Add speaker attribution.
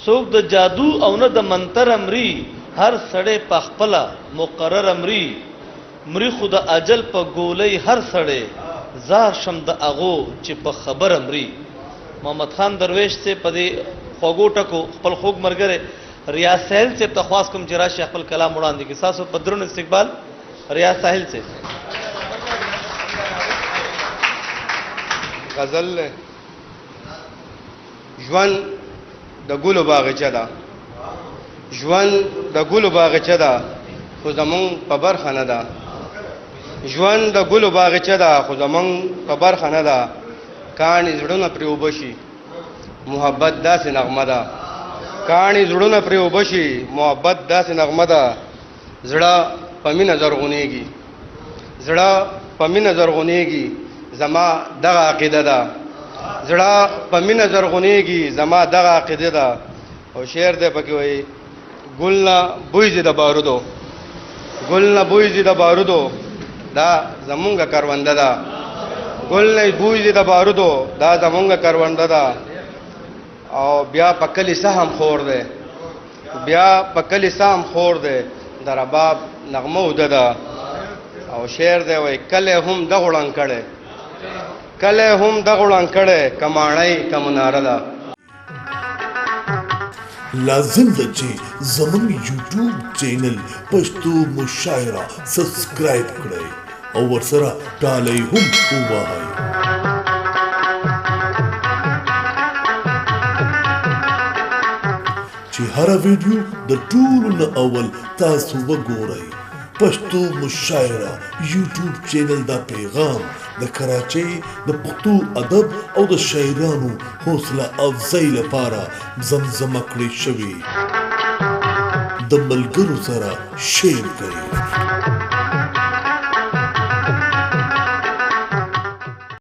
Speaker 1: څوک د جادو او نه د منتر امري هر سړی په خپل مقرر امري مري خود اجل په ګولۍ هر سړی زار شم د اغو چې په خبر امري محمد خان درویش سے په دې خوګو ټکو خپل خوګ مرګره ریاض ساحل سے تخواست کوم چې راشي خپل کلام وړاندې کې تاسو په درون استقبال ریاض ساحل سے
Speaker 2: غزل ژوند د ګلو باغچه ده ژوند د ګلو باغچه ده خو زمون په برخه نه ده ژوند د ګلو باغچه ده خو زمون په برخه نه ده کاڼي زړونه پرې اوبه شي محبت داسې نغمه ده کاڼي زړونه پرې اوبه شي محبت داسې نغمه ده زړه په مینه زرغونېږي زړه په مینه زرغونېږي زما دغه عقیده ده زړه په مینه زرغونېږي زما دغه عقیده ده او شعر دی پکې وایي ګل نه بوی زي د بارودو ګل نه بوی زي د بارودو دا زمونږ کرونده ده ګل نه بوی زي د بارودو دا زمونږ کرونده ده او بیا په کلی سهم خور دی بیا په کلی سهم خور دی د رباب نغمه وده ده او شعر دی وایي کله هم د غړن کړي کله هم د غړن کړي کماړی کمناره ده
Speaker 3: لازم ده چې زموږ یوټیوب چینل پښتو مشاعره سبسکرایب کړئ او ورسره ټالۍ هم ووهئ چې هره ویډیو د ټولو نه اول تاسو وګورئ پښتو مشاعره یوټیوب چینل دا پیغام د کراچۍ د پښتو ادب او د شاعرانو حوصله افزای لپاره زمزمه کړې شوې د ملګرو سره شیر کړئ